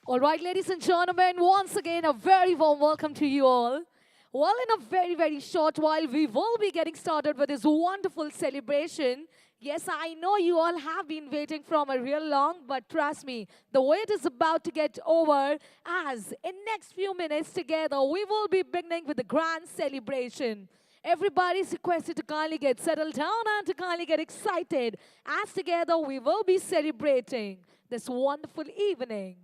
All right, ladies and gentlemen, once again, a very warm welcome to you all. Well, in a very short while, we will be getting started with this wonderful celebration. Yes, I know you all have been waiting from a real long, but trust me, the wait is about to get over as in next few minutes together, we will be beginning with the grand celebration. Everybody's requested to kindly get settled down and to kindly get excited as together we will be celebrating this wonderful evening.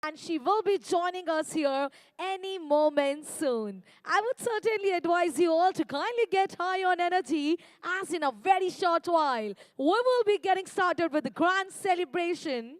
and she will be joining us here any moment soon. I would certainly advise you all to kindly get high on energy as in a very short while, we will be getting started with the grand celebration.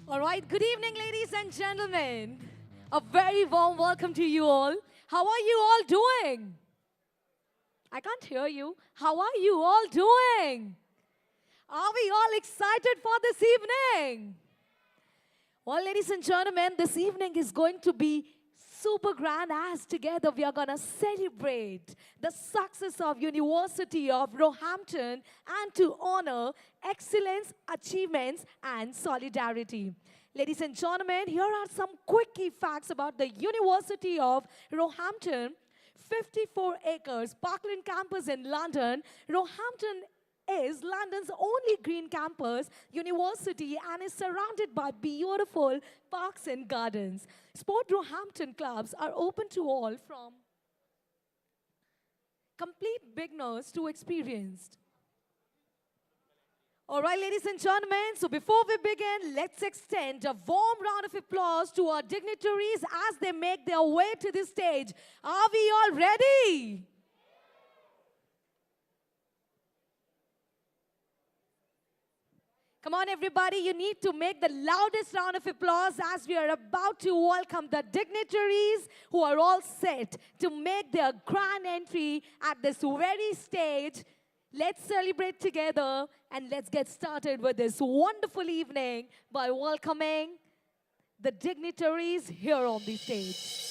All right, good evening, ladies and gentlemen. A very warm welcome to you all. How are you all doing? I can't hear you. How are you all doing? Are we all excited for this evening? Well, ladies and gentlemen, this evening is going to be super grand as together we are going to celebrate the success of University of Roehampton and to honor excellence, achievements and solidarity. Ladies and gentlemen, here are some quick key facts about the University of Roehampton. 54 acres, Parkland campus in London. Roehampton is London's only green campus university and is surrounded by beautiful parks and gardens. Sport Roehampton clubs are open to all from complete beginners to experienced. All right, ladies and gentlemen, so before we begin, let's extend a warm round of applause to our dignitaries as they make their way to the stage. Are we all ready? Come on, everybody, you need to make the loudest round of applause as we are about to welcome the dignitaries who are all set to make their grand entry at this very stage. Let's celebrate together and let's get started with this wonderful evening by welcoming the dignitaries here on the stage.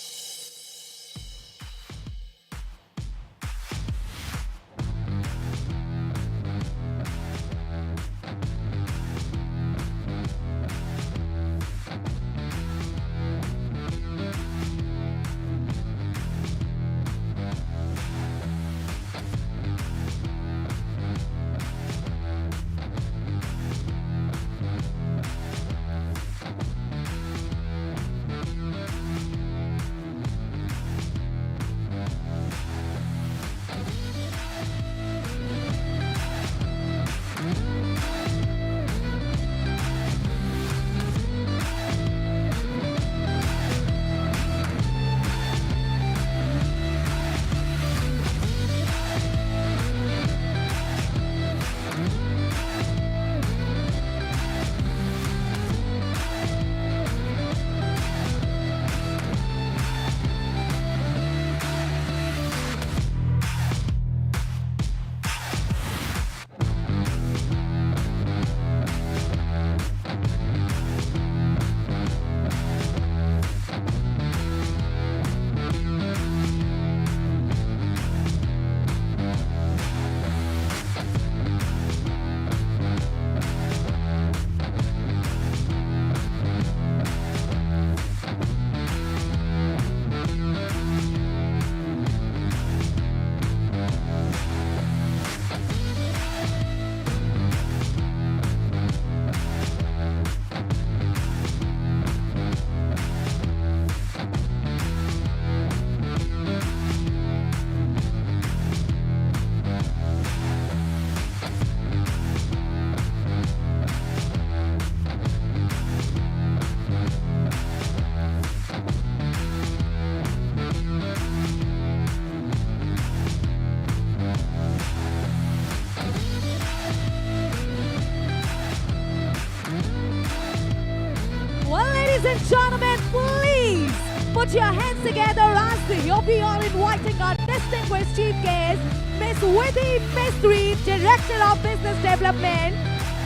Ladies and gentlemen, please put your hands together as we are inviting our distinguished chief guest, Miss Vidhi Mistry, Director of Business Development.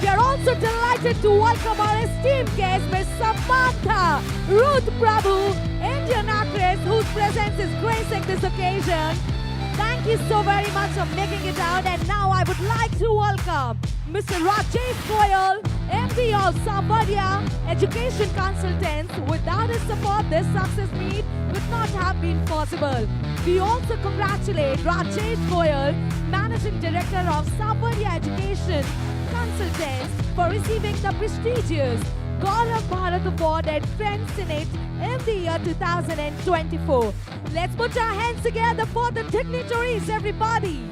We are also delighted to welcome our esteemed guest, Miss Samantha Ruth Prabhu, Indian actress whose presence is gracing this occasion. Thank you so very much for making it out. And now I would like to welcome Mr. Rajesh Goyal, MD of Savaria Education Consultants. Without his support, this success meet would not have been possible. We also congratulate Rajesh Goyal, Managing Director of Savaria Education Consultants, for receiving the prestigious Gaurav Bharat Award at Friends Senate in the year 2024. Let's put our hands together for the dignitaries, everybody.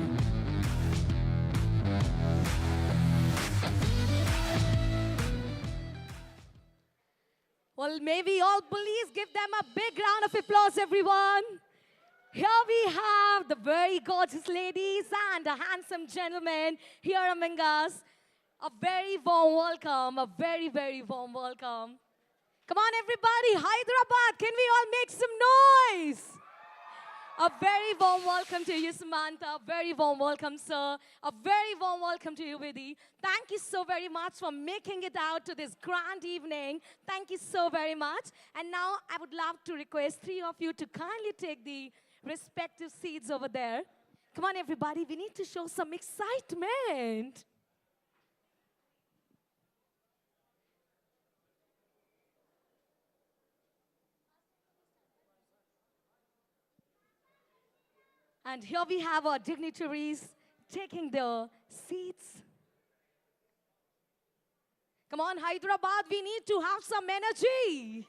Well, may we all please give them a big round of applause, everyone. Here we have the very gorgeous ladies and a handsome gentleman here among us. A very warm welcome, a very, very warm welcome. Come on, everybody. Hyderabad, can we all make some noise? A very warm welcome to you, Samantha. Very warm welcome, sir. A very warm welcome to you, Vidhi. Thank you so very much for making it out to this grand evening. Thank you so very much. And now I would love to request three of you to kindly take the respective seats over there. Come on, everybody. We need to show some excitement. And here we have our dignitaries taking their seats. Come on, Hyderabad, we need to have some energy.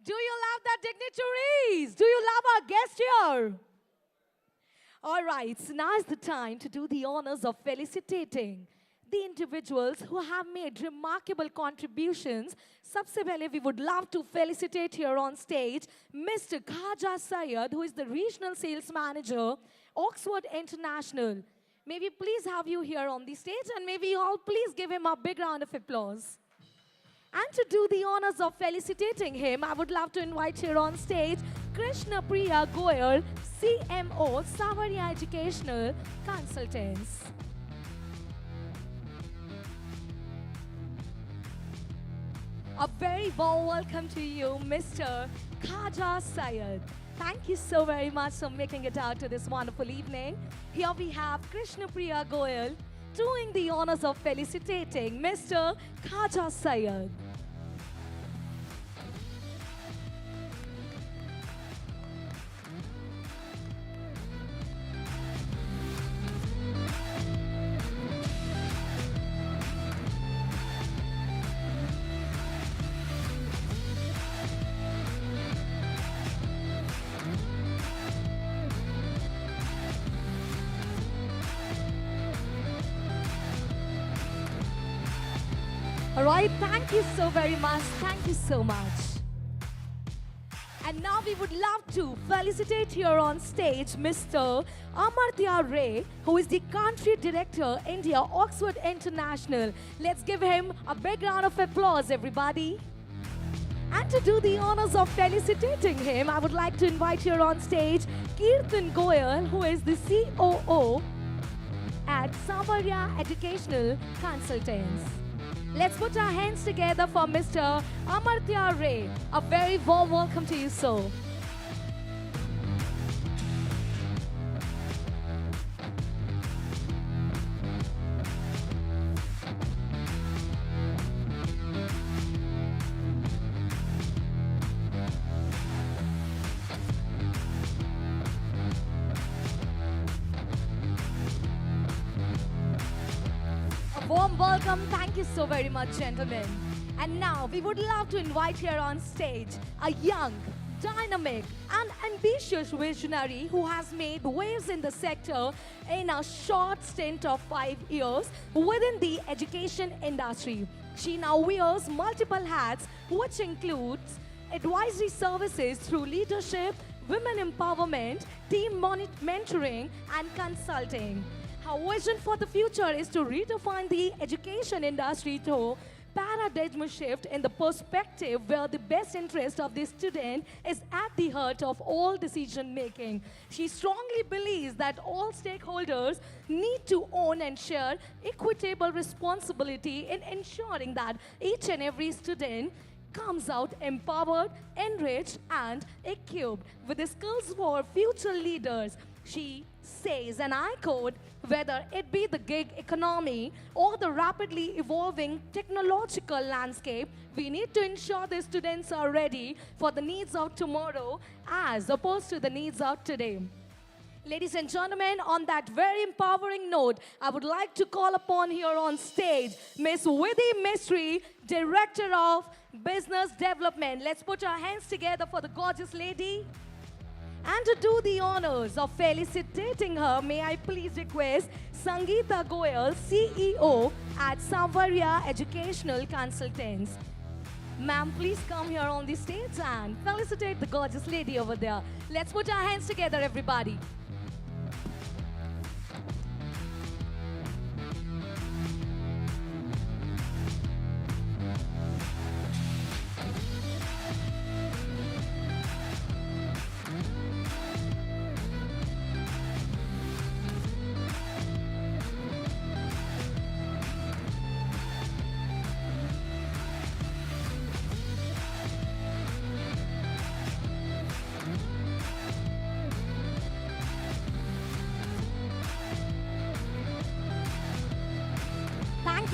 Do you love the dignitaries? Do you love our guest here? All right, so now is the time to do the honors of felicitating the individuals who have made remarkable contributions. Subsequently, we would love to felicitate here on stage Mr. Khaja Syed, who is the Regional Sales Manager, Oxford International. May we please have you here on the stage, and may we all please give him a big round of applause. And to do the honors of felicitating him, I would love to invite here on stage Krishna Priya Goyal, CMO, Savaria Educational Consultants. A very warm welcome to you, Mr. Khaja Syed. Thank you so very much for making it out to this wonderful evening. Here we have Krishna Priya Goyal doing the honors of felicitating Mr. Khaja Syed. All right, thank you so very much. Thank you so much. And now we would love to felicitate here on stage Mr. Amartya Ray, who is the Country Director, India, Oxford International. Let's give him a big round of applause, everybody. And to do the honors of felicitating him, I would like to invite here on stage Kirtan Goyal, who is the COO at Savaria Educational Consultants. Let's put our hands together for Mr. Amartya Ray. A very warm welcome to you, sir. Warm welcome. Thank you so very much, gentlemen. And now we would love to invite here on stage a young, dynamic and ambitious visionary who has made waves in the sector in a short stint of 5 years within the education industry. She now wears multiple hats, which includes advisory services through leadership, women empowerment, team mentoring and consulting. Her vision for the future is to redefine the education industry through paradigm shift in the perspective where the best interest of the student is at the heart of all decision making. She strongly believes that all stakeholders need to own and share equitable responsibility in ensuring that each and every student comes out empowered, enriched, and equipped with the skills for future leaders. She says, and I quote, whether it be the gig economy or the rapidly evolving technological landscape, we need to ensure the students are ready for the needs of tomorrow as opposed to the needs of today. Ladies and gentlemen, on that very empowering note, I would like to call upon here on stage Miss Vidhi Mistry, Director of Business Development. Let's put our hands together for the gorgeous lady. And to do the honors of felicitating her, may I please request Sangeeta Goyal, CEO at Savaria Educational Consultants. Ma'am, please come here on the stage and felicitate the gorgeous lady over there. Let's put our hands together, everybody.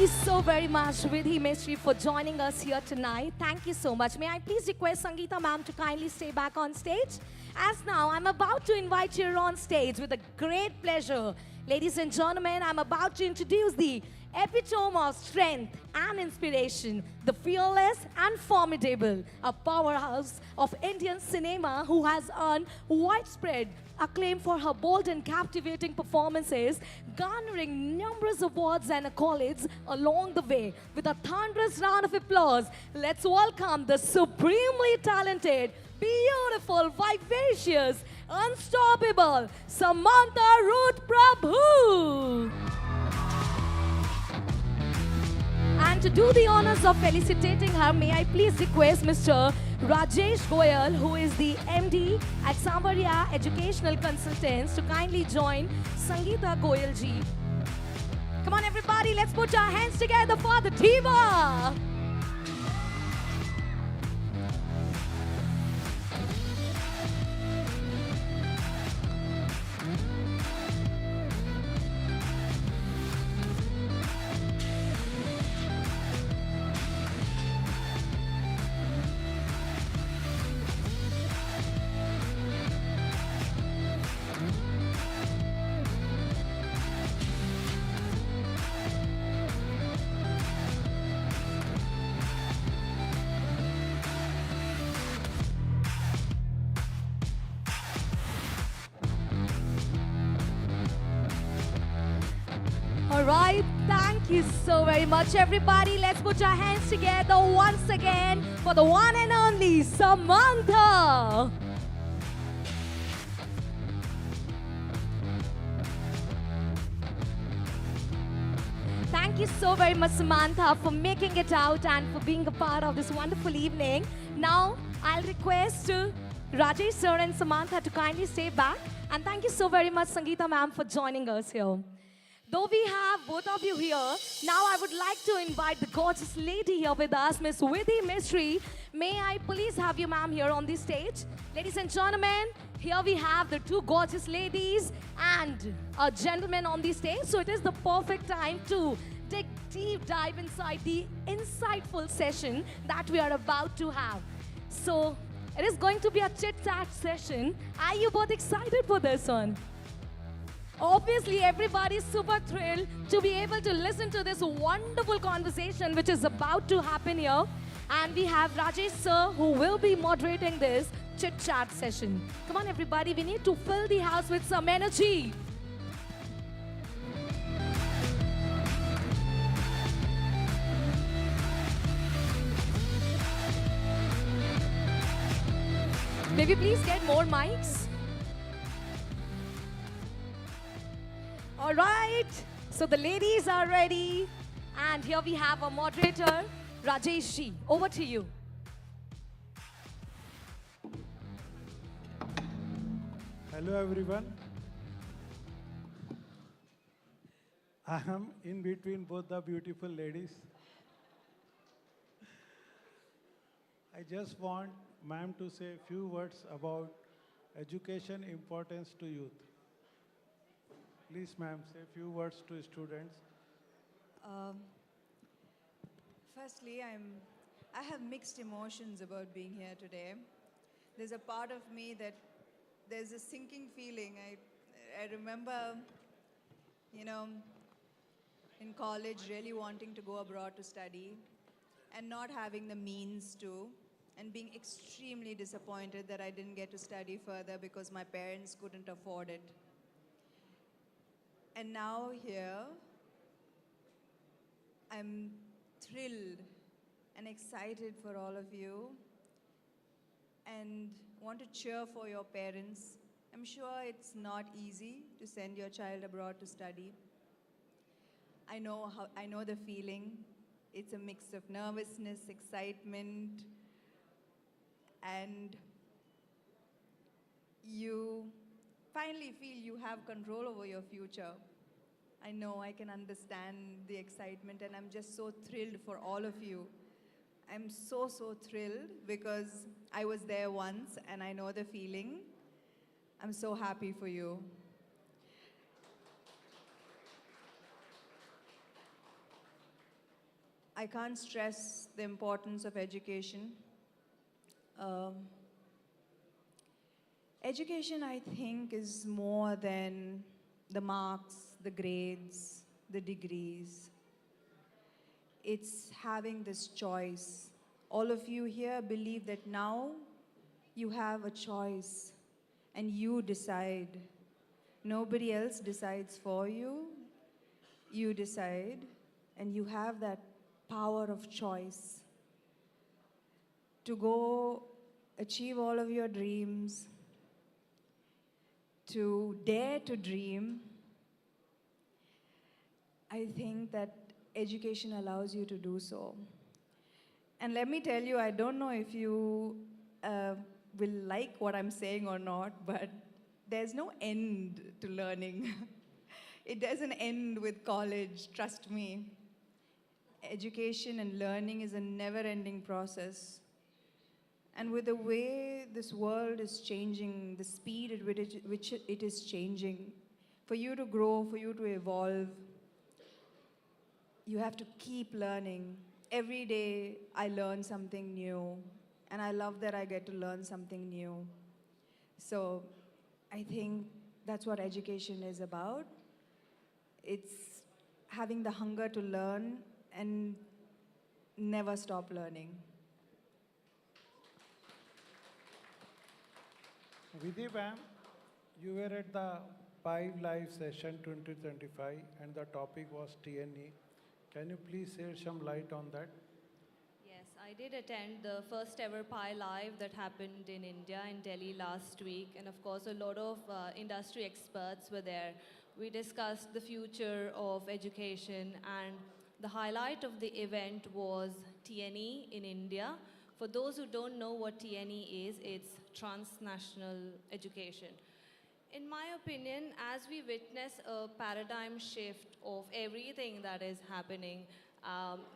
you so very much, Vidhi Mistry, for joining us here tonight. Thank you so much. May I please request Sangeeta ma'am to kindly stay back on stage? As now, I'm about to invite you on stage with a great pleasure. Ladies and gentlemen, I'm about to introduce the epitome of strength and inspiration, the fearless and formidable, a powerhouse of Indian cinema who has earned widespread acclaim for her bold and captivating performances, garnering numerous awards and accolades along the way. With a thunderous round of applause, let's welcome the supremely talented, beautiful, vivacious, unstoppable Samantha Ruth Prabhu. And to do the honors of felicitating her, may I please request Mr. Rajesh Goyal, who is the MD at Samvaria Educational Consultants, to kindly join Sangeeta Goyal ji. Come on everybody, let's put our hands together for the diva. All right, thank you so very much, everybody. Let's put our hands together once again for the one and only Samantha. Thank you so very much, Samantha, for making it out and for being a part of this wonderful evening. Now, I'll request Rajesh sir and Samantha to kindly stay back. And thank you so very much, Sangeeta ma'am, for joining us here. Though we have both of you here, now I would like to invite the gorgeous lady here with us, Miss Vidhi Mistry. May I please have you, ma'am, here on the stage? Ladies and gentlemen, here we have the two gorgeous ladies and a gentleman on the stage. So it is the perfect time to take deep dive inside the insightful session that we are about to have. So it is going to be a chit-chat session. Are you both excited for this one? Obviously, everybody is super thrilled to be able to listen to this wonderful conversation which is about to happen here. And we have Rajesh sir who will be moderating this chit-chat session. Come on, everybody, we need to fill the house with some energy. May we please get more mics? All right, so the ladies are ready. And here we have a moderator, Rajesh ji. Over to you. Hello everyone. I am in between both the beautiful ladies. I just want ma'am to say a few words about education importance to youth. Please, ma'am, say a few words to students. Firstly, I have mixed emotions about being here today. There's a part of me that there's a sinking feeling. I remember, you know, in college really wanting to go abroad to study and not having the means to, and being extremely disappointed that I didn't get to study further because my parents couldn't afford it. And now here, I'm thrilled and excited for all of you and want to cheer for your parents. I'm sure it's not easy to send your child abroad to study. I know the feeling. It's a mix of nervousness, excitement, and you finally feel you have control over your future. I know I can understand the excitement, and I'm just so thrilled for all of you. I'm so thrilled because I was there once and I know the feeling. I'm so happy for you. I can't stress the importance of education. Um, Education, I think, is more than the marks, the grades, the degrees. It's having this choice. All of you here believe that now you have a choice and you decide. Nobody else decides for you. You decide, and you have that power of choice to go achieve all of your dreams, to dare to dream. I think that education allows you to do so. And let me tell you, I don't know if you will like what I'm saying or not, but there's no end to learning. It doesn't end with college, trust me. Education and learning is a never ending process. And with the way this world is changing, the speed at which it is changing, for you to grow, for you to evolve, you have to keep learning. Every day I learn something new, and I love that I get to learn something new. So I think that's what education is about. It's having the hunger to learn and never stop learning. Vidhi ma'am, you were at the Five Live session 2025 and the topic was TNE. Can you please shed some light on that? Yes, I did attend the first ever Pi Live that happened in India, in Delhi last week. And of course, a lot of industry experts were there. We discussed the future of education, and the highlight of the event was TNE in India. For those who don't know what TNE is, it's transnational education. In my opinion, as we witness a paradigm shift of everything that is happening,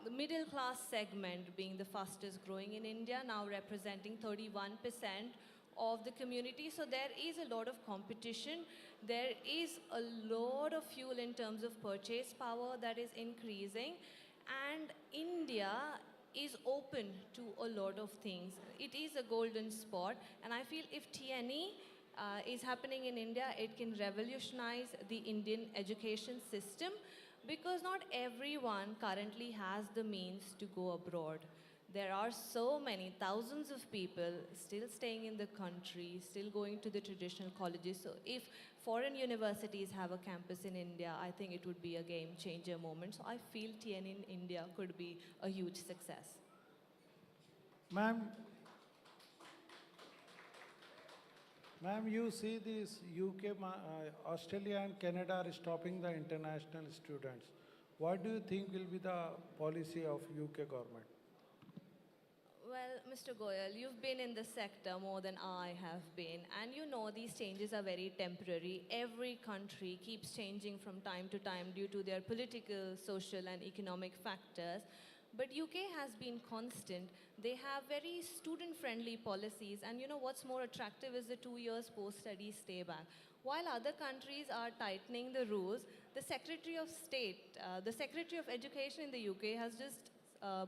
the middle class segment being the fastest growing in India, now representing 31% of the community. So there is a lot of competition. There is a lot of fuel in terms of purchase power that is increasing. And India is open to a lot of things. It is a golden spot. And I feel if TNE is happening in India, it can revolutionize the Indian education system, because not everyone currently has the means to go abroad. There are so many, thousands of people still staying in the country, still going to the traditional colleges. So if foreign universities have a campus in India, I think it would be a game changer moment. So I feel TN in India could be a huge success. Ma'am, you see this UK, Australia and Canada are stopping the international students. What do you think will be the policy of UK government? Well, Mr. Goyal, you've been in the sector more than I have been, and you know these changes are very temporary. Every country keeps changing from time to time due to their political, social, and economic factors. But UK has been constant. They have very student-friendly policies, and you know what's more attractive is the 2 years post-study stay back. While other countries are tightening the rules, the Secretary of State, the Secretary of Education in the UK has just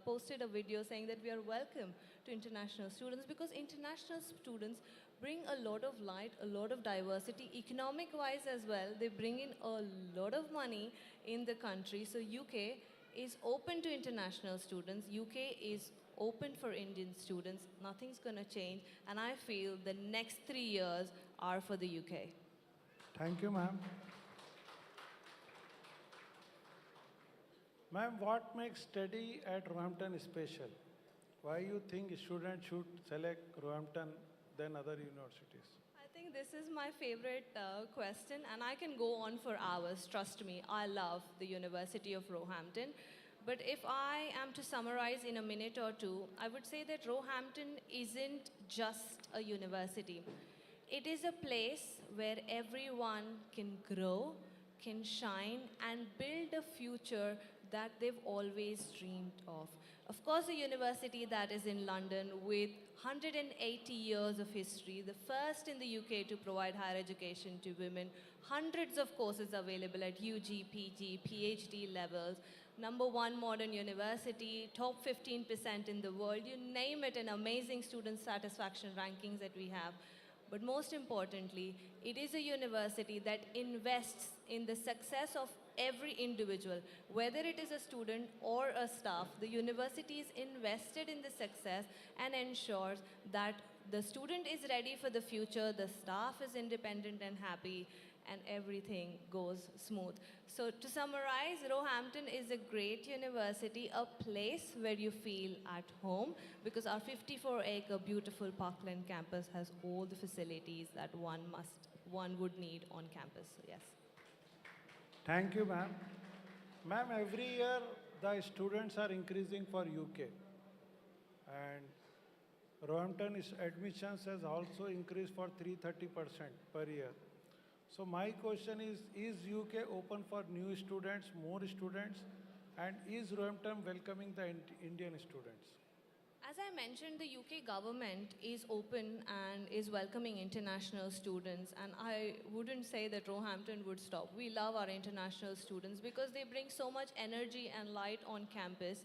posted a video saying that we are welcome to international students, because international students bring a lot of light, a lot of diversity, economic-wise as well. They bring in a lot of money in the country. So UK is open to international students. UK is open for Indian students. Nothing's going to change. And I feel the next 3 years are for the UK. Thank you, ma'am. Ma'am, what makes study at Roehampton special? Why you think students should select Roehampton than other universities? I think this is my favorite question, and I can go on for hours. Trust me, I love the University of Roehampton. But if I am to summarize in a minute or two, I would say that Roehampton isn't just a university. It is a place where everyone can grow, can shine, and build a future that they've always dreamed of. Of course, a university that is in London with 180 years of history, the first in the UK to provide higher education to women, hundreds of courses available at UG, PG, PhD levels, number one modern university, top 15% in the world, you name it, and amazing student satisfaction rankings that we have. But most importantly, it is a university that invests in the success of every individual, whether it is a student or a staff. The university is invested in the success and ensures that the student is ready for the future, the staff is independent and happy, and everything goes smooth. So to summarize, Roehampton is a great university, a place where you feel at home, because our 54-acre beautiful Parkland campus has all the facilities that one would need on campus. So yes. Thank you, ma'am. Ma'am, every year the students are increasing for UK, and Roehampton admissions has also increased for 330% per year. So my question is UK open for new students, more students, and is Roehampton welcoming the Indian students? As I mentioned, the UK government is open and is welcoming international students, and I wouldn't say that Roehampton would stop. We love our international students because they bring so much energy and light on campus.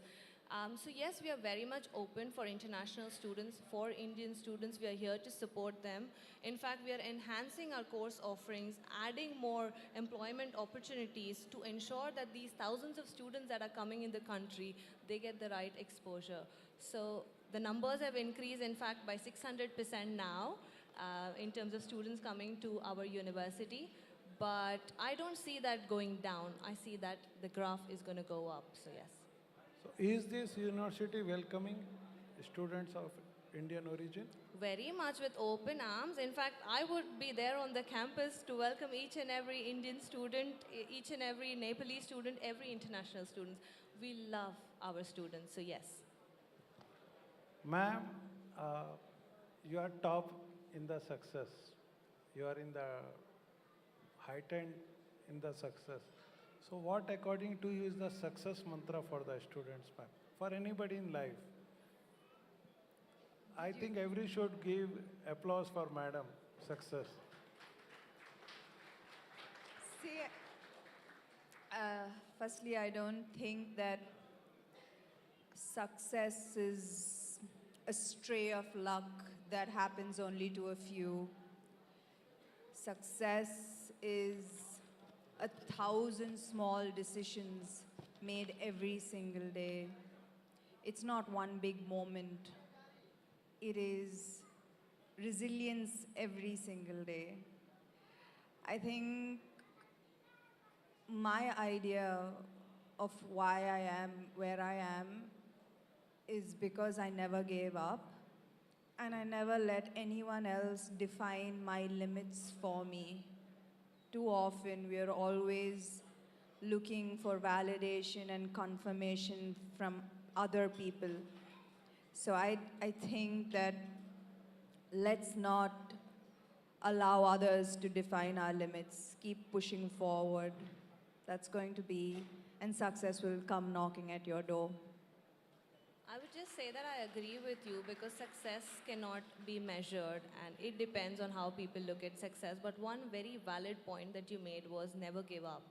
So yes, we are very much open for international students, for Indian students. We are here to support them. In fact, we are enhancing our course offerings, adding more employment opportunities to ensure that these thousands of students that are coming in the country, they get the right exposure. So the numbers have increased, in fact, by 600% now in terms of students coming to our university. But I don't see that going down. I see that the graph is going to go up, so yes. So is this university welcoming students of Indian origin? Very much with open arms. In fact, I would be there on the campus to welcome each and every Indian student, each and every Nepalese student, every international student. We love our students, so yes. Ma'am, you are top in the success. You are in the heightened in the success. So what according to you is the success mantra for the students, ma'am? For anybody in life? I think every should give applause for madam success. See, firstly, I don't think that success is a stray of luck that happens only to a few. Success is 1,000 small decisions made every single day. It's not one big moment. It is resilience every single day. I think my idea of why I am where I am is because I never gave up and I never let anyone else define my limits for me. Too often, we are always looking for validation and confirmation from other people. So I think that let's not allow others to define our limits. Keep pushing forward. That's going to be, and success will come knocking at your door. I would just say that I agree with you because success cannot be measured and it depends on how people look at success. But one very valid point that you made was never give up.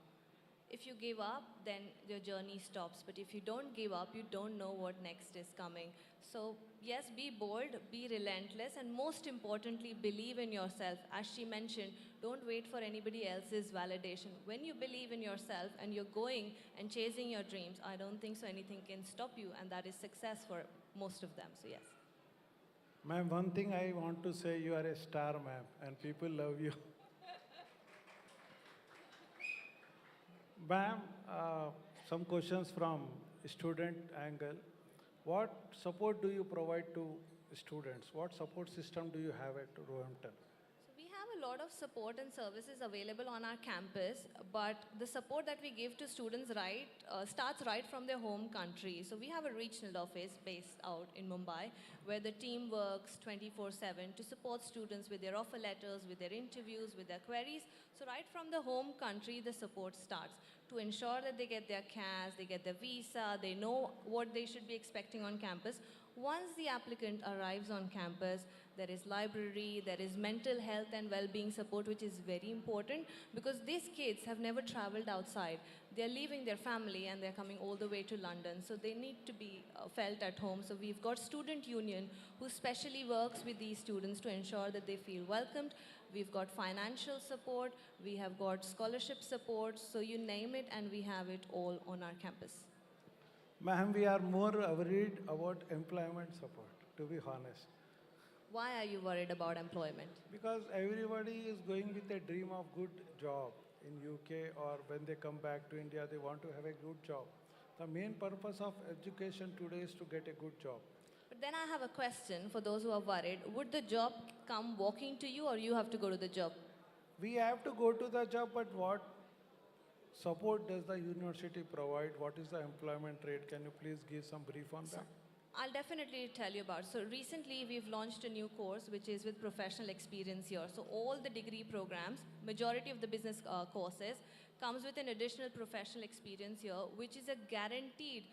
If you give up, then your journey stops. But if you don't give up, you don't know what next is coming. So yes, be bold, be relentless, and most importantly, believe in yourself. As she mentioned, don't wait for anybody else's validation. When you believe in yourself and you're going and chasing your dreams, I don't think so anything can stop you, and that is success for most of them, so yes. Ma'am, one thing I want to say, you are a star, ma'am, and people love you. Ma'am, some questions from student angle. What support do you provide to students? What support system do you have at Roehampton? So we have a lot of support and services available on our campus, but the support that we give to students starts right from their home country. So we have a regional office based out in Mumbai where the team works 24/7 to support students with their offer letters, with their interviews, with their queries. So right from the home country, the support starts to ensure that they get their CAS, they get their visa, they know what they should be expecting on campus. Once the applicant arrives on campus, there is library, there is mental health and well-being support, which is very important because these kids have never traveled outside. They're leaving their family and they're coming all the way to London, so they need to be felt at home. So we've got Student Union who specially works with these students to ensure that they feel welcomed. We've got financial support, we have got scholarship support, so you name it and we have it all on our campus. Ma'am, we are more worried about employment support, to be honest. Why are you worried about employment? Because everybody is going with a dream of good job in UK, or when they come back to India, they want to have a good job. The main purpose of education today is to get a good job. But then I have a question for those who are worried. Would the job come walking to you or you have to go to the job? We have to go to the job, but what support does the university provide? What is the employment rate? Can you please give some brief on that? I'll definitely tell you about it. So recently we've launched a new course which is with professional experience here. So all the degree programs, majority of the business courses comes with an additional professional experience here, which is a guaranteed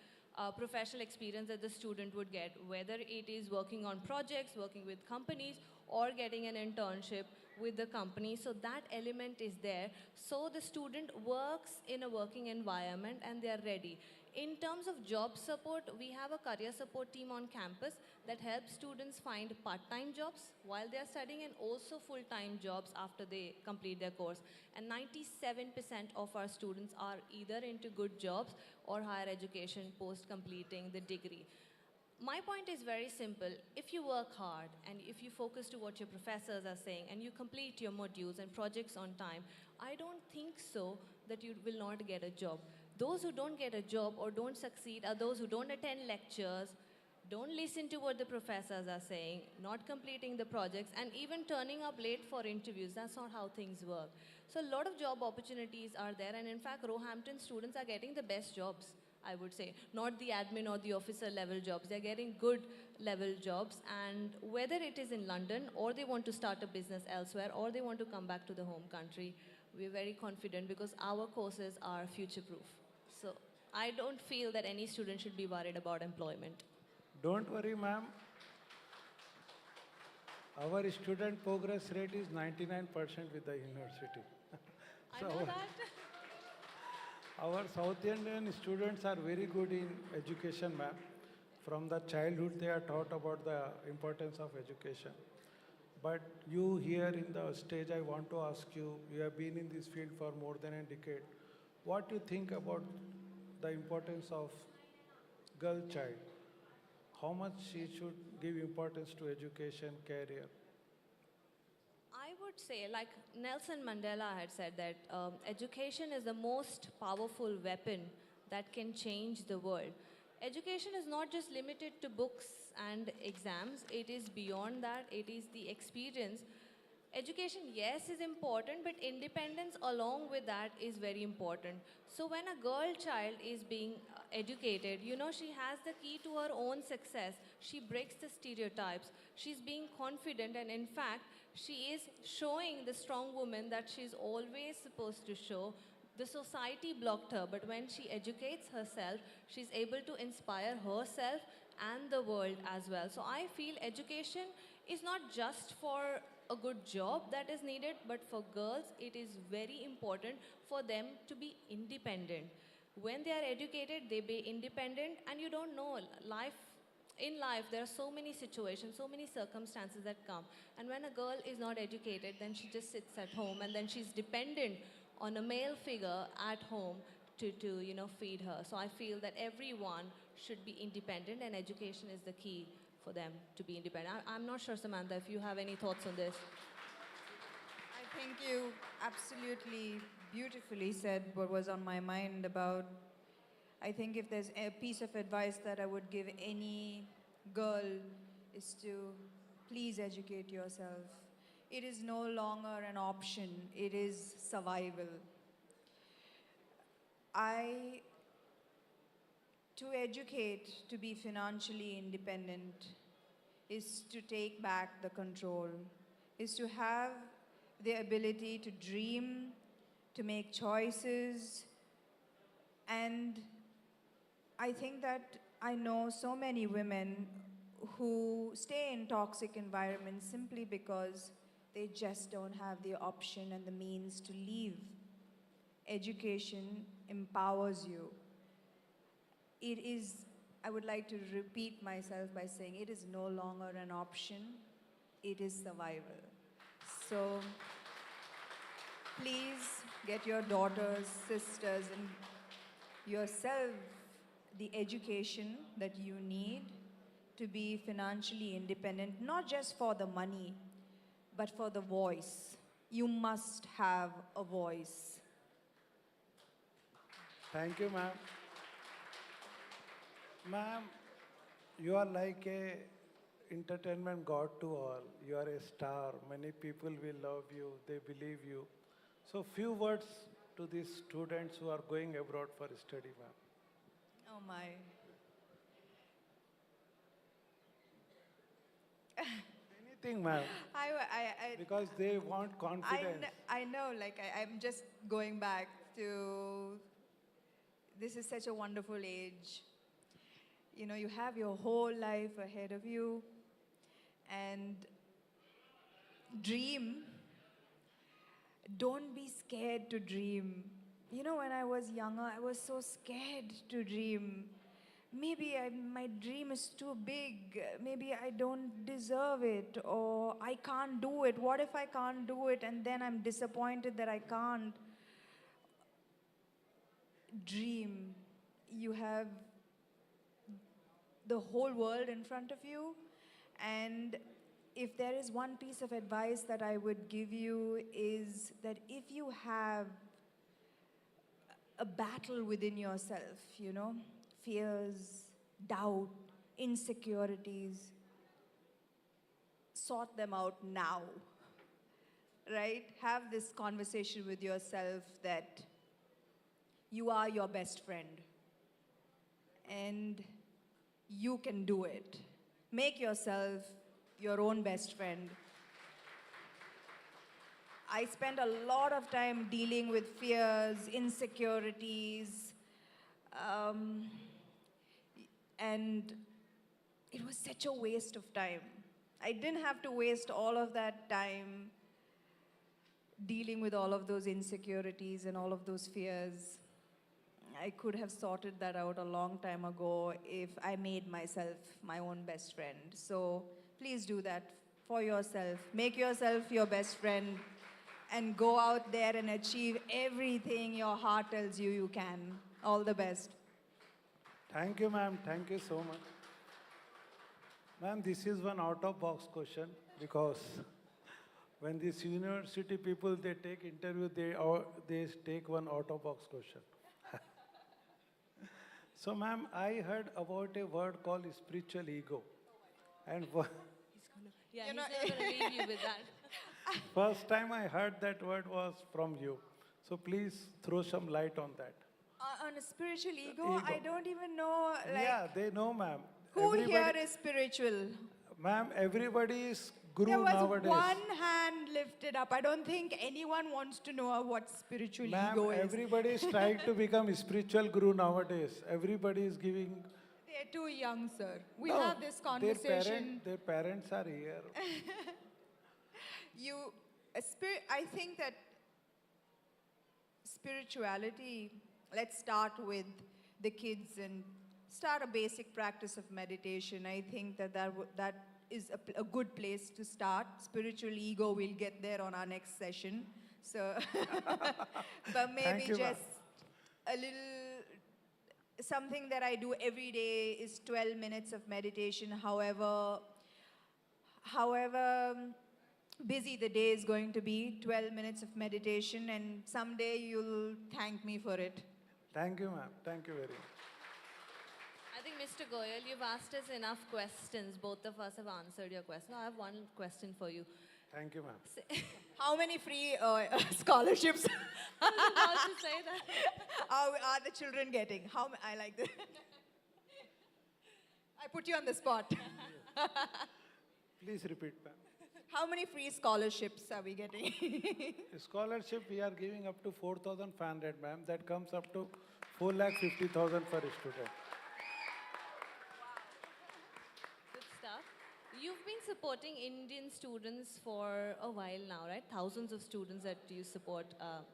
professional experience that the student would get, whether it is working on projects, working with companies, or getting an internship with the company. So that element is there. So the student works in a working environment and they are ready. In terms of job support, we have a career support team on campus that helps students find part-time jobs while they are studying and also full-time jobs after they complete their course. And 97% of our students are either into good jobs or higher education post completing the degree. My point is very simple. If you work hard and if you focus to what your professors are saying and you complete your modules and projects on time, I don't think so that you will not get a job. Those who don't get a job or don't succeed are those who don't attend lectures, don't listen to what the professors are saying, not completing the projects, and even turning up late for interviews. That's not how things work. So a lot of job opportunities are there, and in fact, Roehampton students are getting the best jobs, I would say. Not the admin or the officer level jobs. They're getting good level jobs, and whether it is in London or they want to start a business elsewhere or they want to come back to the home country, we're very confident because our courses are future-proof. So I don't feel that any student should be worried about employment. Don't worry, ma'am. Our student progress rate is 99% with the university. I know that. Our South Indian students are very good in education, ma'am. From the childhood, they are taught about the importance of education. But you here in the stage, I want to ask you, you have been in this field for more than a decade. What do you think about the importance of girl child? How much she should give importance to education, career? I would say, like Nelson Mandela had said, that education is the most powerful weapon that can change the world. Education is not just limited to books and exams, it is beyond that, it is the experience. Education, yes, is important, but independence along with that is very important. So when a girl child is being educated, you know, she has the key to her own success. She breaks the stereotypes. She's being confident, and in fact, she is showing the strong woman that she's always supposed to show. The society blocked her, but when she educates herself, she's able to inspire herself and the world as well. So I feel education is not just for a good job that is needed, but for girls, it is very important for them to be independent. When they are educated, they be independent, and you don't know, in life, there are so many situations, so many circumstances that come. And when a girl is not educated, then she just sits at home, and then she's dependent on a male figure at home to feed her. So I feel that everyone should be independent, and education is the key for them to be independent. I'm not sure, Samantha, if you have any thoughts on this. I think you absolutely beautifully said what was on my mind about. I think if there's a piece of advice that I would give any girl is to please educate yourself. it is no longer an option, it is survival. To educate, to be financially independent, is to take back the control, is to have the ability to dream, to make choices. And I think that I know so many women who stay in toxic environments simply because they just don't have the option and the means to leave. Education empowers you. It is, I would like to repeat myself by saying it is no longer an option, it is survival. So please get your daughters, sisters, and yourself the education that you need to be financially independent, not just for the money, but for the voice. You must have a voice. Thank you, ma'am. Ma'am, you are like a entertainment god to all. You are a star. Many people will love you. They believe you. So few words to these students who are going abroad for study, ma'am. Oh my. Anything, ma'am. Because they want confidence. I know, like, I'm just going back to, this is such a wonderful age. You know, you have your whole life ahead of you, and dream. Don't be scared to dream. You know, when I was younger, I was so scared to dream. Maybe my dream is too big. Maybe I don't deserve it, or I can't do it. What if I can't do it and then I'm disappointed that I can't? Dream. You have the whole world in front of you, and if there is one piece of advice that I would give you is that if you have a battle within yourself, you know, fears, doubt, insecurities, sort them out now, right? Have this conversation with yourself that you are your best friend and you can do it. Make yourself your own best friend. I spent a lot of time dealing with fears, insecurities, and it was such a waste of time. I didn't have to waste all of that time dealing with all of those insecurities and all of those fears. I could have sorted that out a long time ago if I made myself my own best friend. So please do that for yourself. Make yourself your best friend and go out there and achieve everything your heart tells you you can. All the best. Thank you, ma'am. Thank you so much. Ma'am, this is one out-of-box question because when these university people, they take interview, they take one out-of-box question. So, ma'am, I heard about a word called spiritual ego. And Yeah, You know- he's not going to leave you with that. first time I heard that word was from you. So please throw some light on that. On a spiritual ego, I Ego. don't even know, like, Yeah, they know, ma'am. who here is spiritual? Ma'am, everybody is There guru was nowadays. one hand lifted up. I don't think anyone wants to know what spiritual Ma'am, ego is. everybody is trying to become spiritual guru nowadays. Everybody is giving. They're too young, sir. We'll No, have this conversation. Their parents are here. I think that spirituality, let's start with the kids and start a basic practice of meditation. I think that is a good place to start. Spiritual ego, we'll get there on our next session. So, but maybe Thank you, ma'am. just a little, something that I do every day is 12 minutes of meditation. However busy the day is going to be, 12 minutes of meditation, and someday you'll thank me for it. Thank you, ma'am. Thank you very much. I think, Mr. Goyal, you've asked us enough questions. Both of us have answered your question. Now, I have one question for you. Thank you, ma'am. How many free scholarships I was about to say that. are the children getting? I like this. I put you on the spot. Please repeat, ma'am. How many free scholarships are we getting? Scholarship, we are giving up to 4,500, ma'am. That comes up to 4,50,000 for a student. Good stuff. You've been supporting Indian students for a while now, right? Thousands of students that you support.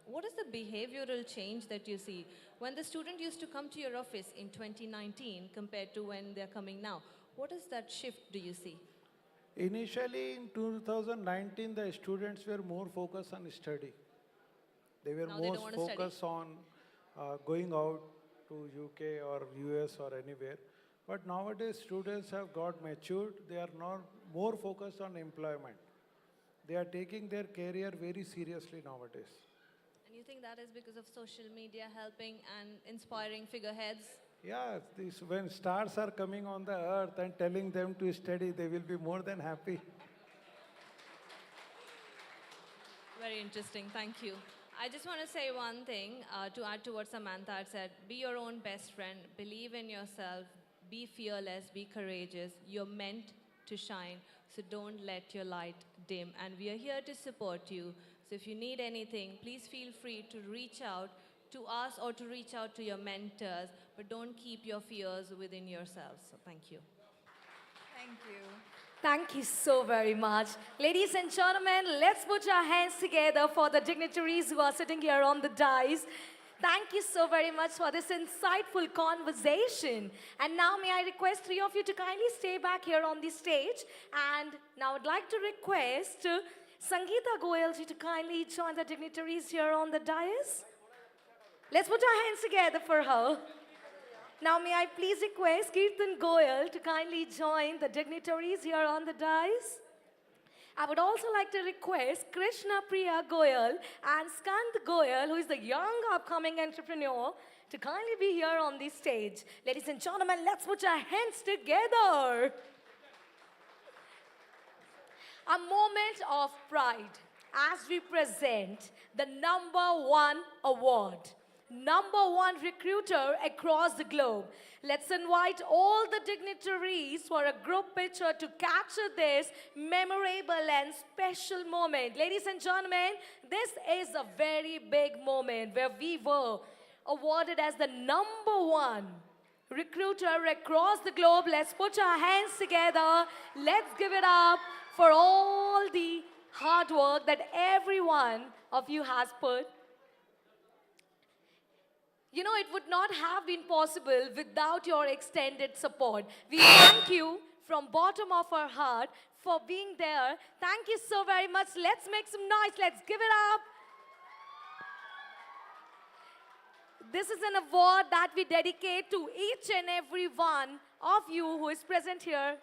What is the behavioral change that you see when the student used to come to your office in 2019 compared to when they're coming now? What is that shift do you see? Initially, in 2019, the students were more focused on study. They were Now they more don't wanna study? focused on going out to UK or US or anywhere. But nowadays, students have got matured. They are not more focused on employment. They are taking their career very seriously nowadays. And you think that is because of social media helping and inspiring figureheads? Yeah, when stars are coming on the earth and telling them to study, they will be more than happy. Very interesting, thank you. I just want to say one thing to add to what Samantha had said. Be your own best friend, believe in yourself, be fearless, be courageous. You're meant to shine, so don't let your light dim. And we are here to support you. So if you need anything, please feel free to reach out to us or to reach out to your mentors, but don't keep your fears within yourselves. So thank you. Thank you. Thank you so very much. Ladies and gentlemen, let's put our hands together for the dignitaries who are sitting here on the dais. Thank you so very much for this insightful conversation. And now may I request three of you to kindly stay back here on the stage. And now I'd like to request Sangeeta Goyalji to kindly join the dignitaries here on the dais. Let's put our hands together for her. Now may I please request Kirtan Goyal to kindly join the dignitaries here on the dais. I would also like to request Krishna Priya Goyal and Skand Goyal, who is the young upcoming entrepreneur, to kindly be here on the stage. Ladies and gentlemen, let's put our hands together. A moment of pride as we present the #1 award. #1 recruiter across the globe. Let's invite all the dignitaries for a group picture to capture this memorable and special moment. Ladies and gentlemen, this is a very big moment where we were awarded as the #1 recruiter across the globe. Let's put our hands together. Let's give it up for all the hard work that every one of you has put. You know, it would not have been possible without your extended support. We thank you from bottom of our heart for being there. Thank you so very much. Let's make some noise. Let's give it up. This is an award that we dedicate to each and every one of you who is present here.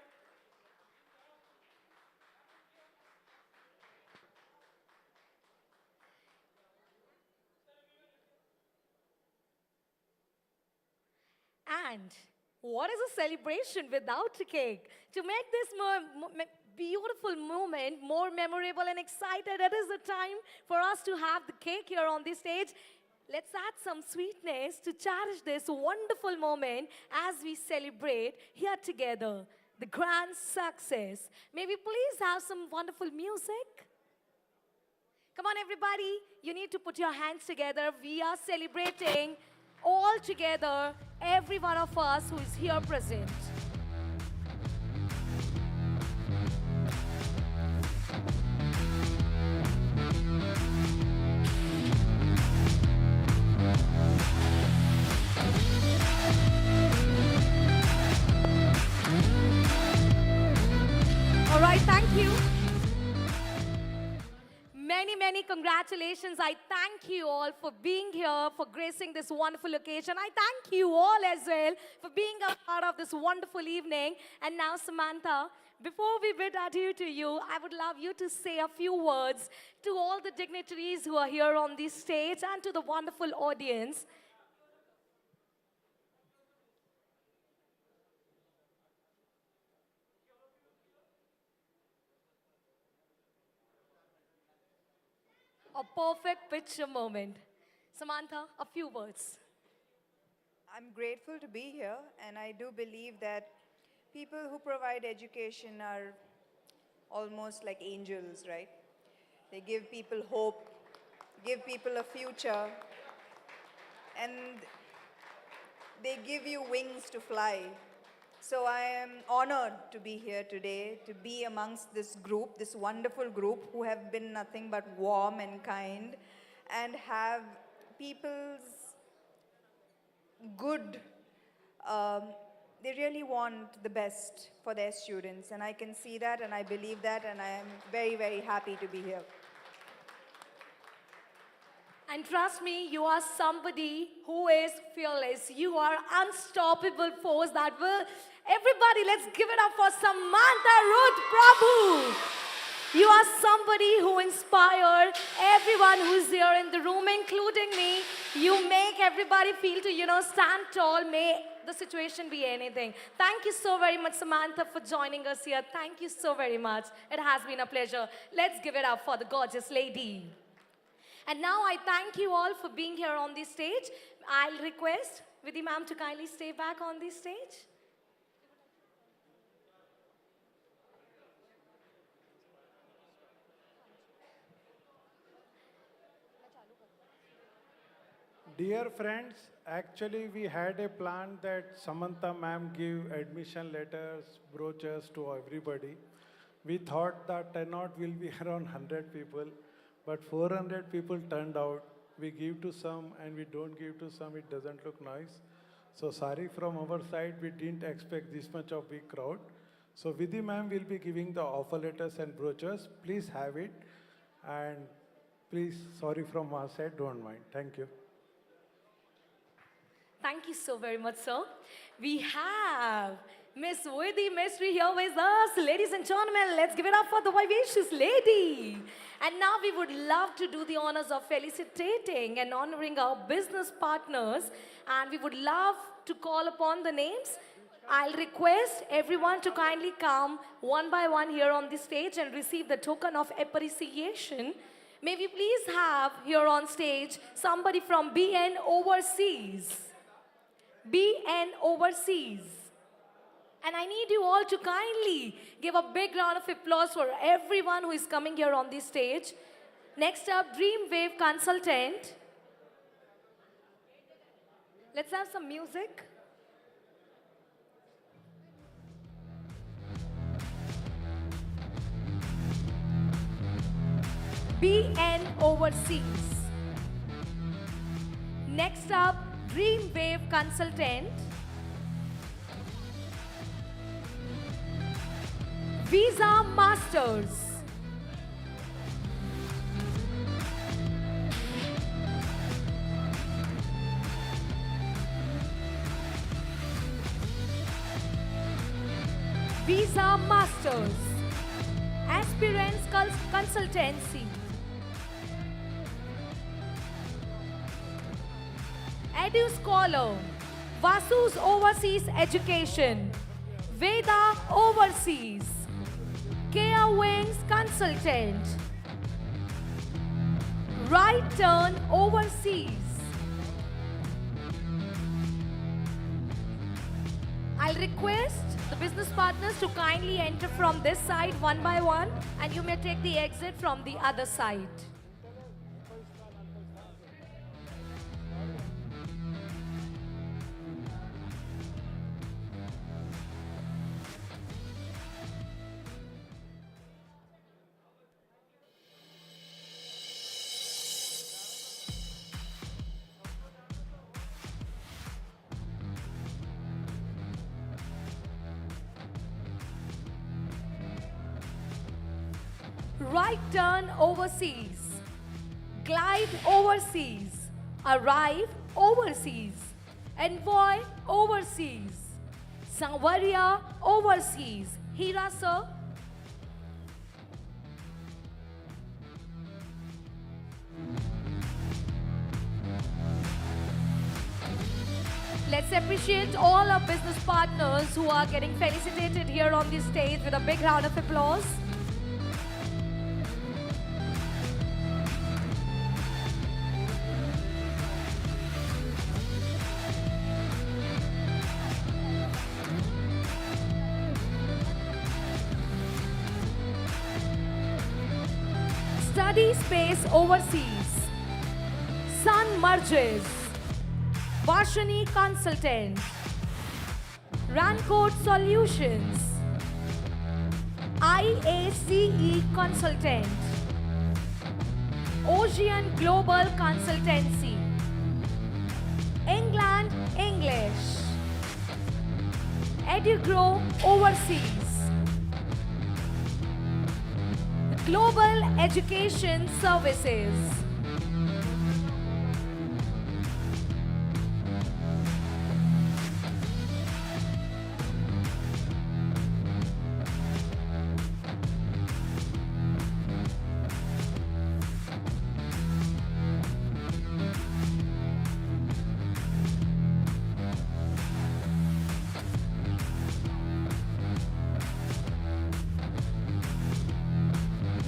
And what is a celebration without a cake? To make this beautiful moment more memorable and excited, it is the time for us to have the cake here on this stage. Let's add some sweetness to cherish this wonderful moment as we celebrate here together the grand success. May we please have some wonderful music? Come on, everybody. You need to put your hands together. We are celebrating all together, every one of us who is here present. All right, thank you. Many congratulations. I thank you all for being here, for gracing this wonderful occasion. I thank you all as well for being a part of this wonderful evening. And now, Samantha, before we bid adieu to you, I would love you to say a few words to all the dignitaries who are here on this stage and to the wonderful audience. A perfect picture moment. Samantha, a few words. I'm grateful to be here, and I do believe that people who provide education are almost like angels, right? They give people hope, give people a future, and they give you wings to fly. So I am honored to be here today, to be amongst this group, this wonderful group who have been nothing but warm and kind and have people's good, um, they really want the best for their students. And I can see that and I believe that, and I am very, very happy to be here. And trust me, you are somebody who is fearless. You are unstoppable force that will... Everybody, let's give it up for Samantha Ruth Prabhu. You are somebody who inspired everyone who's here in the room, including me. You make everybody feel to, stand tall. May the situation be anything. Thank you so very much, Samantha, for joining us here. Thank you so very much. It has been a pleasure. Let's give it up for the gorgeous lady. And now I thank you all for being here on the stage. I'll request Vidhi ma'am to kindly stay back on the stage. Dear friends, actually we had a plan that Samantha ma'am give admission letters, brochures to everybody. We thought the turnout will be around 100 people, but 400 people turned out. We give to some and we don't give to some, it doesn't look nice. So sorry from our side, we didn't expect this much of big crowd. So Vidhi ma'am will be giving the offer letters and brochures. Please have it. And please, sorry from our side, don't mind. Thank you. Thank you so very much, sir. We have Miss Vidhi Mystery here with us. Ladies and gentlemen, let's give it up for the vivacious lady. And now we would love to do the honors of felicitating and honoring our business partners. And we would love to call upon the names. I'll request everyone to kindly come one by one here on the stage and receive the token of appreciation. May we please have here on stage somebody from BN Overseas. BN Overseas. And I need you all to kindly give a big round of applause for everyone who is coming here on this stage. Next up, Dreamwave Consultant. Let's have some music. BN Overseas. Next up, Dreamwave Consultant. Visa Masters. Visa Masters. Aspirants Consultancy. Edu Scholar. Vasu's Overseas Education. Veda Overseas. Kia Wings Consultant. Right Turn Overseas. I'll request the business partners to kindly enter from this side one by one, and you may take the exit from the other side. Right Turn Overseas. Glide Overseas. Arrive Overseas. Envoy Overseas. Sangwaria Overseas. Hira sir. Let's appreciate all our business partners who are getting felicitated here on this stage with a big round of applause. Study space overseas. Sun merges. Vashani Consultant. Rancourt Solutions. IACE Consultant. Ocean Global Consultancy. England English. EduGrow Overseas. Global Education Services.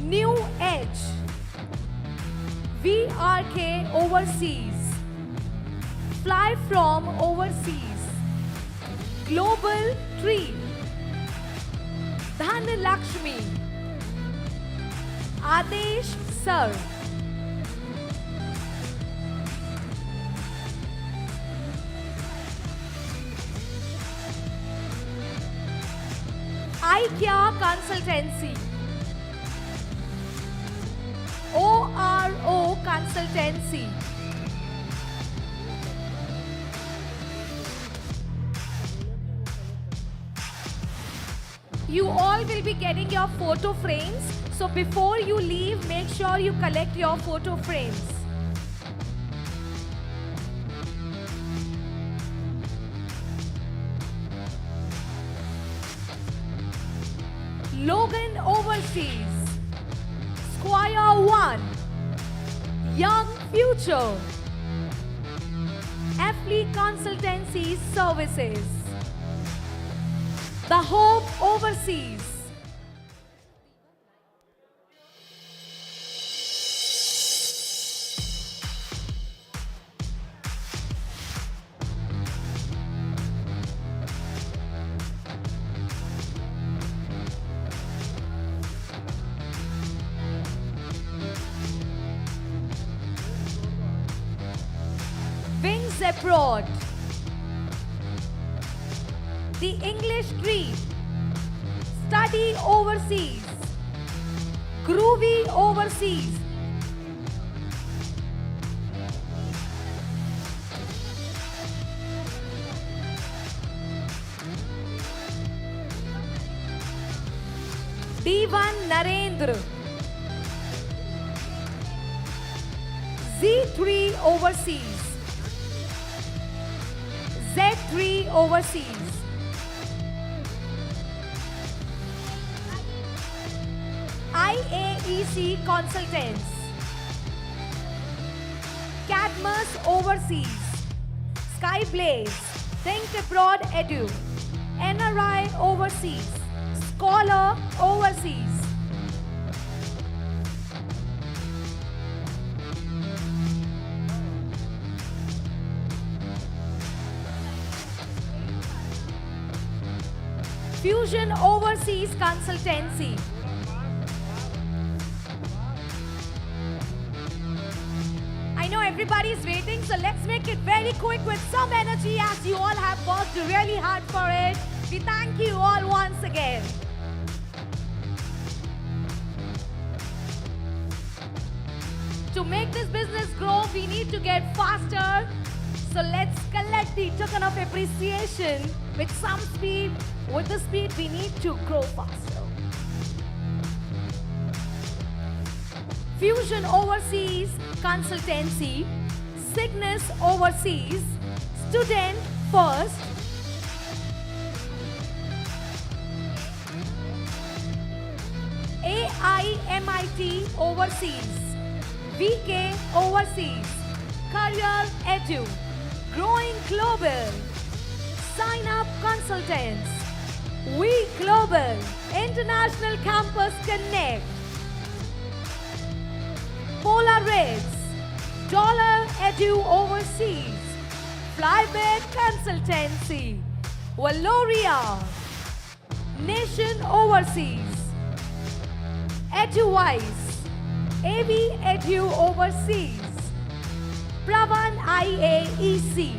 New Edge. VRK Overseas. Fly from overseas. Global Tree. Dhan Lakshmi. Adesh Sir. IKEA Consultancy. ORO Consultancy. You all will be getting your photo frames. So before you leave, make sure you collect your photo frames. Logan Overseas. Squire One. Young Future. Affle Consultancy Services. The Hope Overseas. Wings Abroad. The English Dream. Study Overseas. Groovy Overseas. D1 Narendra. Z3 Overseas. Z3 Overseas. IAEC Consultants. Cadmus Overseas. Skyblaze. Think Abroad Edu. NRI Overseas. Scholar Overseas. Fusion Overseas Consultancy. I know everybody's waiting, so let's make it very quick with some energy as you all have worked really hard for it. We thank you all once again. To make this business grow, we need to get faster. So let's collect the token of appreciation with some speed. With the speed, we need to grow faster. Fusion Overseas Consultancy, Cygnus Overseas, Student First, AIMIT Overseas, VK Overseas, Career Edu, Growing Global, Sign Up Consultants, We Global, International Campus Connect, Polaroids, Dollar Edu Overseas, Flybed Consultancy, Valoria, Nation Overseas, EduWise, AV Edu Overseas, Pravan IAEC,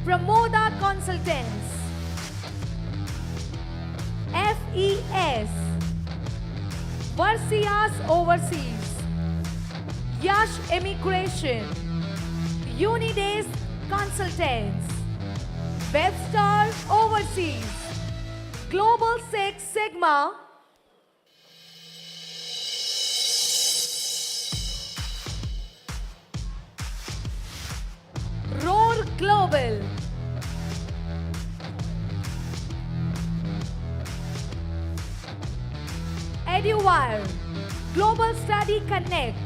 Pramoda Consultants, FES, Varsias Overseas, Yash Immigration, Unidays Consultants, Webstar Overseas, Global Six Sigma, Roar Global, EduWire, Global Study Connect,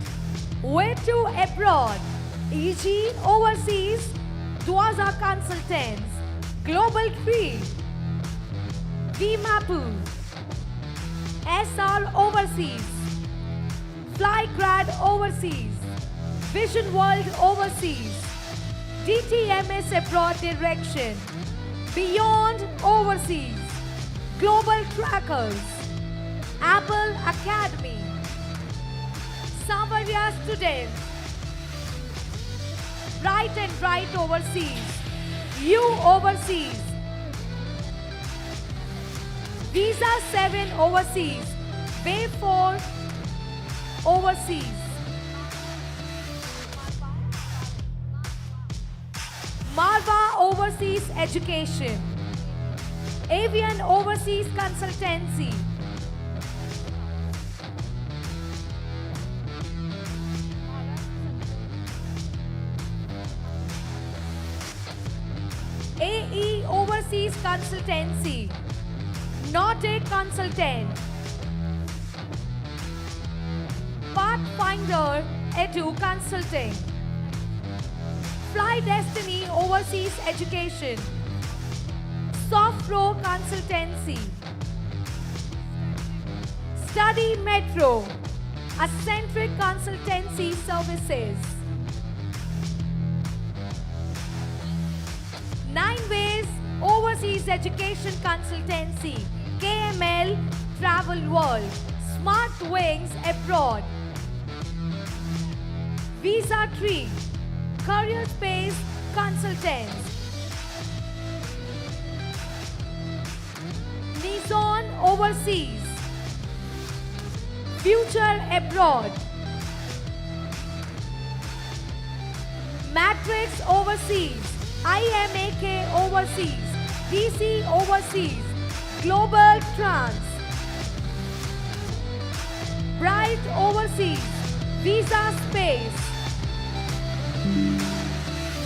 Way to Abroad, EG Overseas, Dwaza Consultants, Global Tree, VMAPU, SR Overseas, Flygrad Overseas, Vision World Overseas, DTMS Abroad Direction, Beyond Overseas, Global Trackers, Apple Academy, Savarya Students, Bright and Bright Overseas, U Overseas, Visa 7 Overseas, Wave 4 Overseas, Marva Overseas Education, Avian Overseas Consultancy, AE Overseas Consultancy, Nordic Consultant, Pathfinder Edu Consulting, Fly Destiny Overseas Education, Softpro Consultancy, Study Metro, Accentric Consultancy Services, Nine Ways Overseas Education Consultancy, KML Travel World, Smart Wings Abroad, Visa Tree, Career Space Consultants, Nizon Overseas, Future Abroad, Matrix Overseas, IMAK Overseas, DC Overseas, Global Trans, Bright Overseas, Visa Space,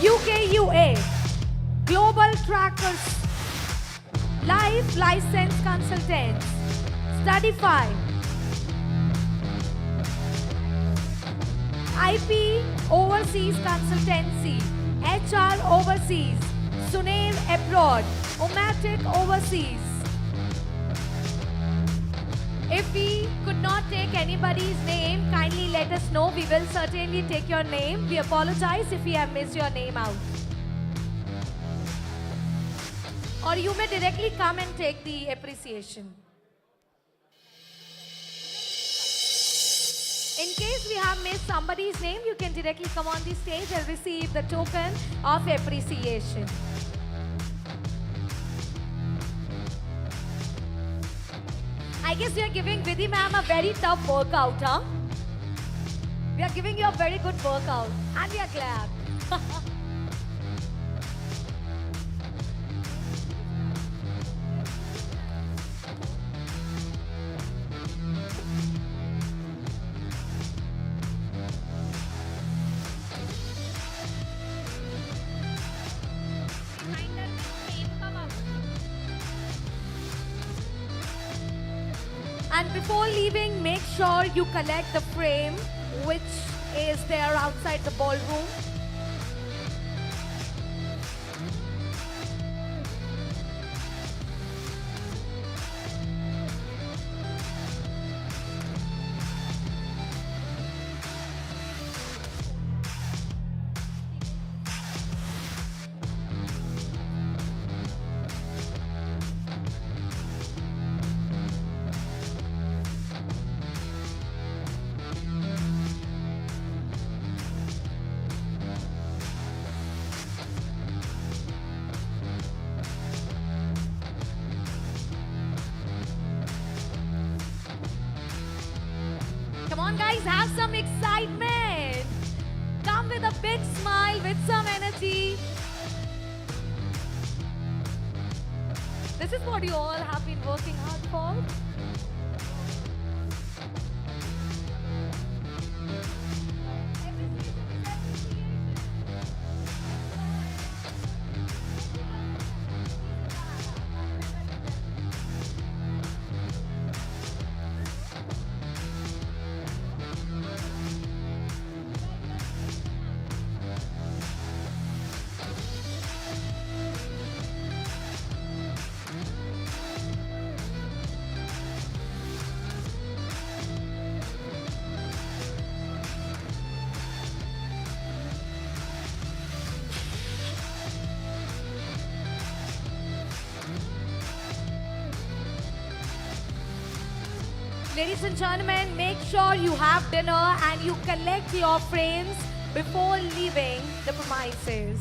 UKUA, Global Trackers, Life License Consultants, Studify, IP Overseas Consultancy, HR Overseas, Sunair Abroad, Omatic Overseas. If we could not take anybody's name, kindly let us know. We will certainly take your name. We apologize if we have missed your name out. Or you may directly come and take the appreciation. In case we have missed somebody's name, you can directly come on the stage and receive the token of appreciation. I guess we are giving Vidhi ma'am a very tough workout, huh? We are giving you a very good workout, and we are glad. And before leaving, make sure you collect the frame which is there outside the ballroom. on, guys, have some excitement. Come with a big smile, with some energy. This is what you all have been working hard for. Ladies and gentlemen, make sure you have dinner and you collect your frames before leaving the premises.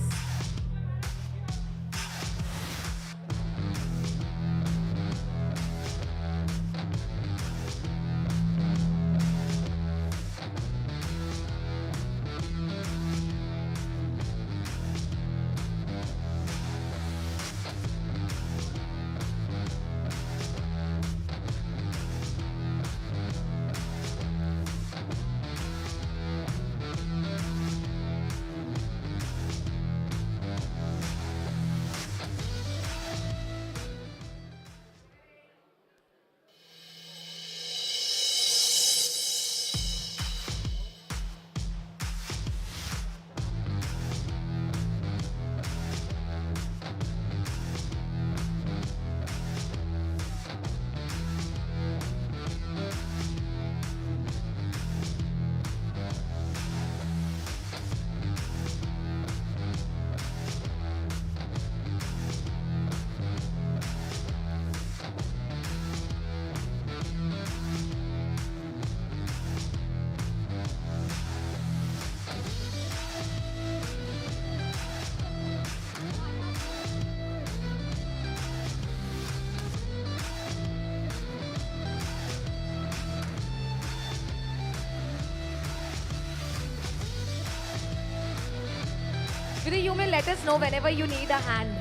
Vidhi, you may let us know whenever you need a hand.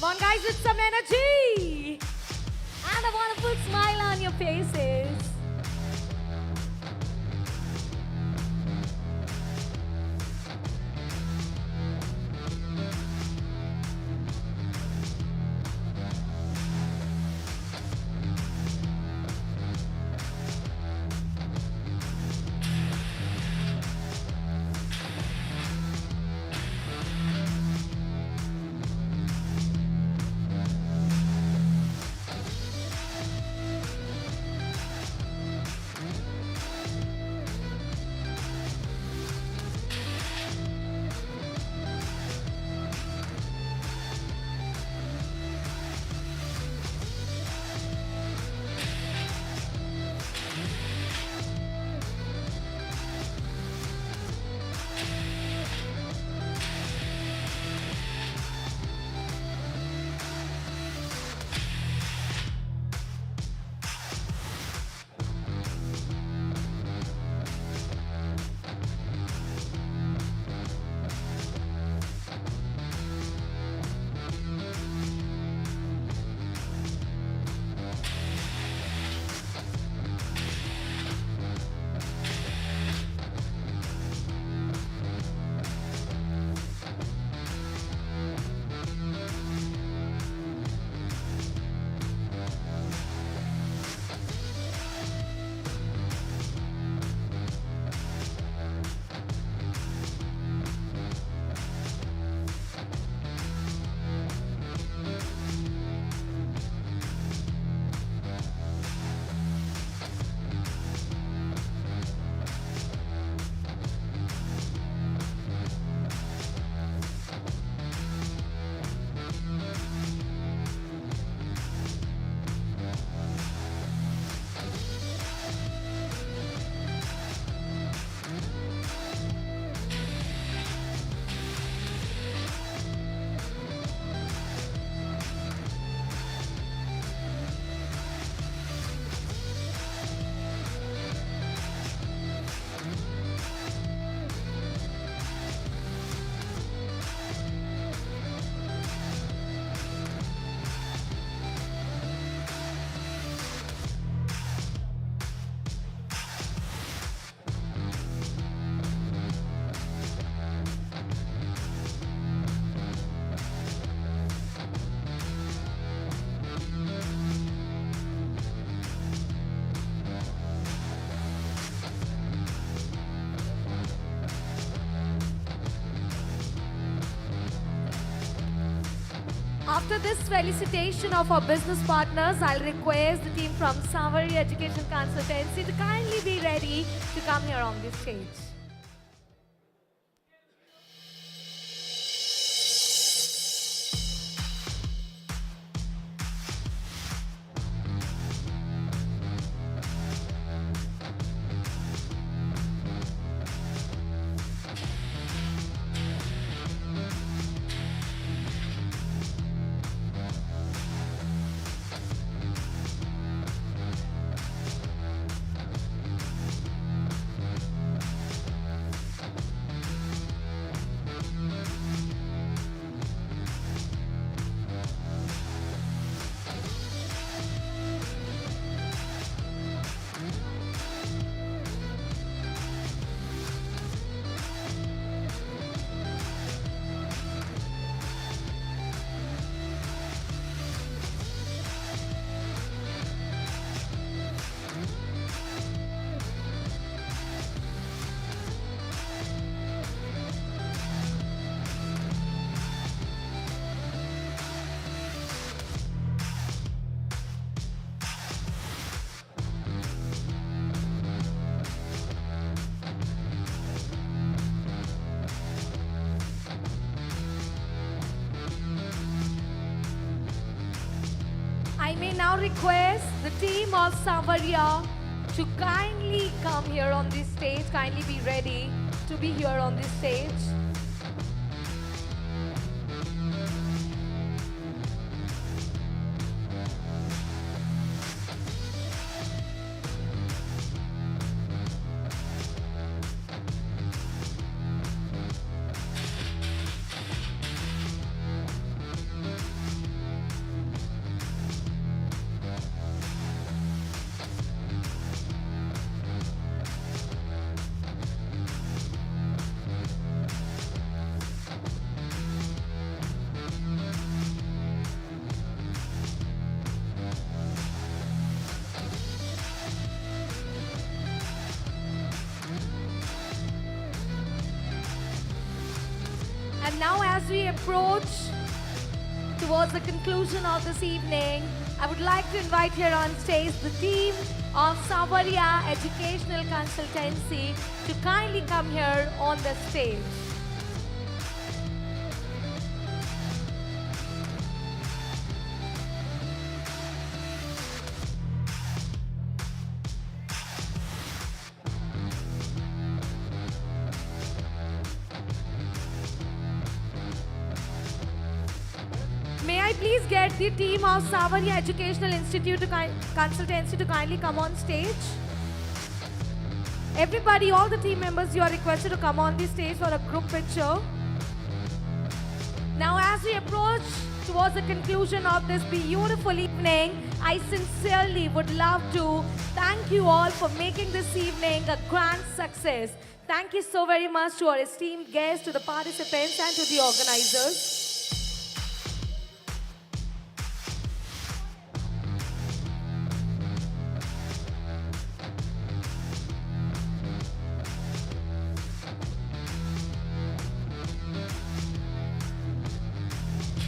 on, guys, with some energy and a wonderful smile on your faces. After this felicitation of our business partners, I'll request the team from Savari Education Consultancy to kindly be ready to come here on this stage. I may now request the team of Savaria to kindly come here on this stage, kindly be ready to be here on this stage. And now as we approach towards the conclusion of this evening, I would like to invite here on stage the team of Savaria Educational Consultancy to kindly come here on the stage. May I please get the team of Savaria Educational Institute to Consultancy to kindly come on stage? Everybody, all the team members, you are requested to come on the stage for a group picture. Now, as we approach towards the conclusion of this beautiful evening, I sincerely would love to thank you all for making this evening a grand success. Thank you so very much to our esteemed guests, to the participants, and to the organizers.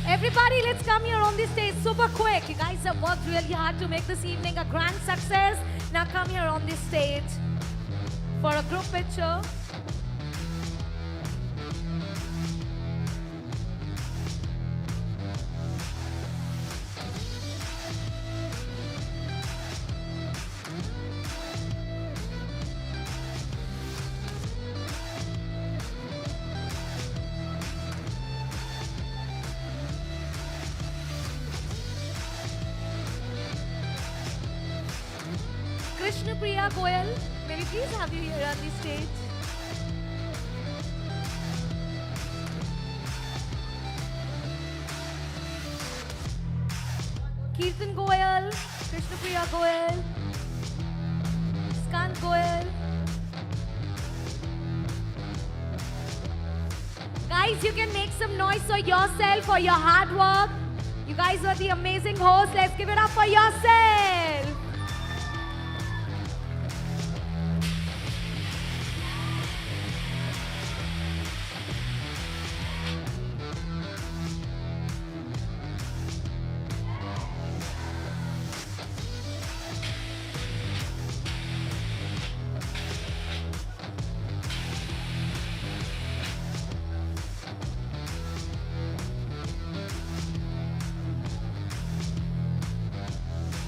Everybody, let's come here on this stage super quick. You guys have worked really hard to make this evening a grand success. Now come here on this stage for a group picture. Krishnapriya Goyal, may we please have you here on the stage? Kirtan Goyal, Krishnapriya Goyal, Skant Goyal. Guys, you can make some noise for yourself for your hard work. You guys were the amazing hosts. Let's give it up for yourself.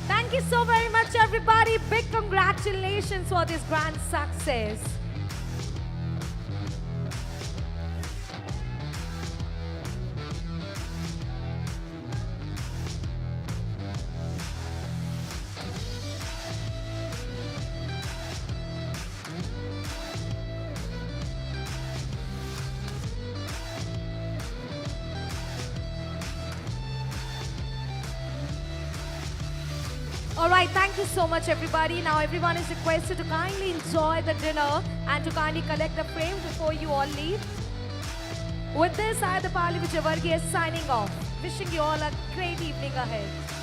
Thank you so very much, everybody. Big congratulations for this grand success. All right, thank you so much, everybody. Now everyone is requested to kindly enjoy the dinner and to kindly collect the frame before you all leave. With this, I, the Pali Vijayavargi, is signing off. Wishing you all a great evening ahead.